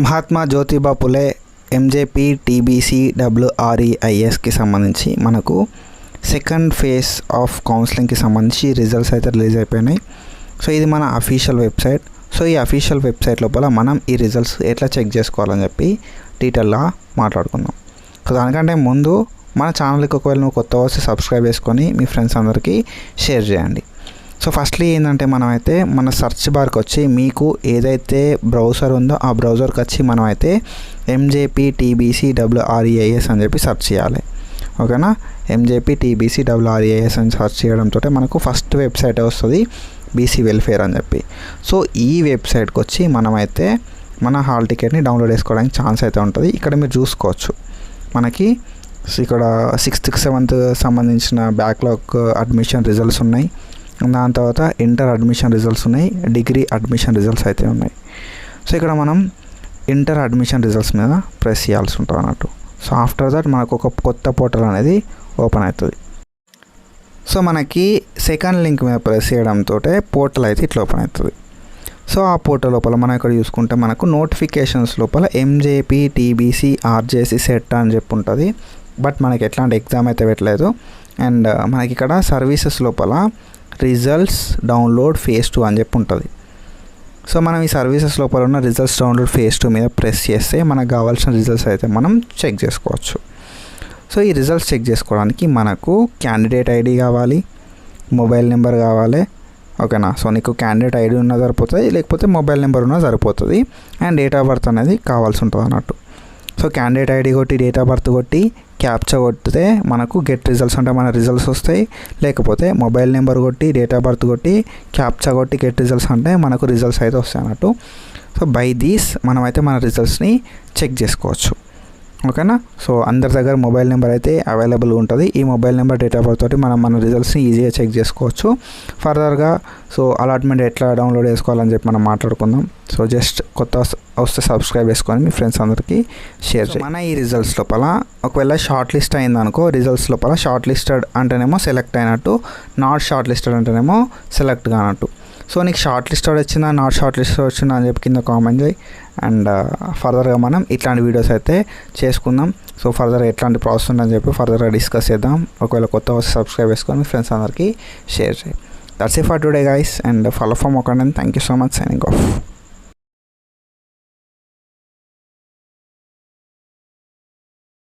Mahatma Jyotiba Phule MJP TBC డబ్ల్యూఆర్ఈఐఎస్కి సంబంధించి మనకు second phase of కౌన్సిలింగ్కి సంబంధించి రిజల్ట్స్ అయితే రిలీజ్ అయిపోయినాయి. సో ఇది మన అఫీషియల్ వెబ్సైట్. సో ఈ అఫీషియల్ వెబ్సైట్ లోపల మనం ఈ రిజల్ట్స్ ఎట్లా చెక్ చేసుకోవాలని చెప్పి డీటెయిల్గా మాట్లాడుకుందాం. సో దానికంటే ముందు మన ఛానల్కి ఒకవేళ నువ్వు కొత్త వస్తే సబ్స్క్రైబ్ చేసుకొని మీ ఫ్రెండ్స్ అందరికీ షేర్ చేయండి. సో ఫస్ట్లీ ఏంటంటే మనమైతే మన సెర్చ్ బార్కి వచ్చి మీకు ఏదైతే బ్రౌజర్ ఉందో ఆ బ్రౌజర్కి వచ్చి మనమైతే ఎంజేపీ టీబీసీ డబ్ల్యూఆర్ఈఐఎస్ అని చెప్పి సెర్చ్ చేయాలి. ఓకేనా, ఎంజేపీ టీబీసీ డబ్ల్యూఆర్ఈఐఎస్ అని సెర్చ్ చేయడంతో మనకు ఫస్ట్ వెబ్సైట్ వస్తుంది బీసీ వెల్ఫేర్ అని చెప్పి. సో ఈ వెబ్సైట్కి వచ్చి మనమైతే మన హాల్ టికెట్ని డౌన్లోడ్ చేసుకోవడానికి ఛాన్స్ అయితే ఉంటుంది. ఇక్కడ మీరు చూసుకోవచ్చు మనకి ఇక్కడ 6th 7th సంబంధించిన బ్యాక్లాగ్ అడ్మిషన్ రిజల్ట్స్ ఉన్నాయి. దాని తర్వాత ఇంటర్ అడ్మిషన్ రిజల్ట్స్ ఉన్నాయి, డిగ్రీ అడ్మిషన్ రిజల్ట్స్ అయితే ఉన్నాయి. సో ఇక్కడ మనం ఇంటర్ అడ్మిషన్ రిజల్ట్స్ మీద ప్రెస్ చేయాల్సి ఉంటుంది అన్నట్టు. సో ఆఫ్టర్ దట్ మనకు ఒక కొత్త పోర్టల్ అనేది ఓపెన్ అవుతుంది. సో మనకి సెకండ్ లింక్ మీద ప్రెస్ చేయడంతో పోర్టల్ అయితే ఇట్లా ఓపెన్ అవుతుంది. సో ఆ పోర్టల్ లోపల మనం ఇక్కడ చూసుకుంటే మనకు నోటిఫికేషన్స్ లోపల ఎంజేపీ టీబీసీ ఆర్జేసీ సెట్ అని చెప్పి ఉంటుంది. బట్ మనకి ఎట్లాంటి ఎగ్జామ్ అయితే పెట్టలేదు. అండ్ మనకి ఇక్కడ సర్వీసెస్ లోపల రిజల్ట్స్ డౌన్లోడ్ ఫేజ్ 2 అని చెప్పి ఉంటుంది. సో మనం ఈ సర్వీసెస్ లోపల ఉన్న రిజల్ట్స్ డౌన్లోడ్ ఫేజ్ 2 మీద ప్రెస్ చేస్తే మనకు కావాల్సిన రిజల్ట్స్ అయితే మనం చెక్ చేసుకోవచ్చు. సో ఈ రిజల్ట్స్ చెక్ చేసుకోవడానికి మనకు క్యాండిడేట్ ఐడి కావాలి, మొబైల్ నెంబర్ కావాలి. ఓకేనా, సో నీకు క్యాండిడేట్ ఐడి ఉన్నా సరిపోతుంది, లేకపోతే మొబైల్ నెంబర్ ఉన్నా సరిపోతుంది. అండ్ డేట్ ఆఫ్ బర్త్ అనేది కావాల్సి ఉంటుంది అన్నట్టు. సో క్యాండిడేట్ ఐడి కొట్టి డేట్ ఆఫ్ బర్త్ కొట్టి క్యాప్చా కొట్టితే మనకు గెట్ రిజల్ట్స్ అంటే మన రిజల్ట్స్ వస్తాయి. లేకపోతే మొబైల్ నెంబర్ కొట్టి డేట్ ఆఫ్ బర్త్ కొట్టి క్యాప్చా కొట్టి గెట్ రిజల్ట్స్ అంటే మనకు రిజల్ట్స్ అయితే వస్తాయి అన్నట్టు. సో బై దీస్ మనమైతే మన రిజల్ట్స్ని చెక్ చేసుకోవచ్చు. ఓకేనా, సో అందరి దగ్గర మొబైల్ నెంబర్ అయితే అవైలబుల్గా ఉంటుంది. ఈ mobile number date of birth తోటి మనం మన రిజల్ట్స్ని ఈజీగా చెక్ చేసుకోవచ్చు. ఫర్దర్గా సో అలాట్మెంట్ ఎట్లా డౌన్లోడ్ చేసుకోవాలని చెప్పి మనం మాట్లాడుకుందాం. సో జస్ట్ కొత్త వస్తే సబ్స్క్రైబ్ చేసుకొని మీ ఫ్రెండ్స్ అందరికీ షేర్ చేయండి. మన ఈ రిజల్ట్స్ లోపల ఒకవేళ షార్ట్ లిస్ట్ అయిందనుకో, రిజల్ట్స్ లోపల షార్ట్ లిస్టెడ్ అంటేనేమో సెలెక్ట్ అయినట్టు, నాట్ షార్ట్ లిస్టెడ్ అంటేనేమో సెలెక్ట్ కానట్టు. సో నీకు షార్ట్ లిస్టెడ్ వచ్చిందా నాట్ షార్ట్ లిస్టెడ్ వచ్చిందా అని చెప్పి కింద కామెంట్ చేయి. అండ్ ఫర్దర్గా మనం ఇట్లాంటి వీడియోస్ అయితే చేసుకుందాం. సో ఫర్దర్గా ఎట్లాంటి ప్రాసెస్ ఉందని చెప్పి ఫర్దర్గా డిస్కస్ చేద్దాం. ఒకవేళ కొత్త వస్తే సబ్స్క్రైబ్ చేసుకొని మీ ఫ్రెండ్స్ అందరికీ షేర్ చేయి. That's it for today guys, and follow for మోకండి. Thank you so much. Signing of.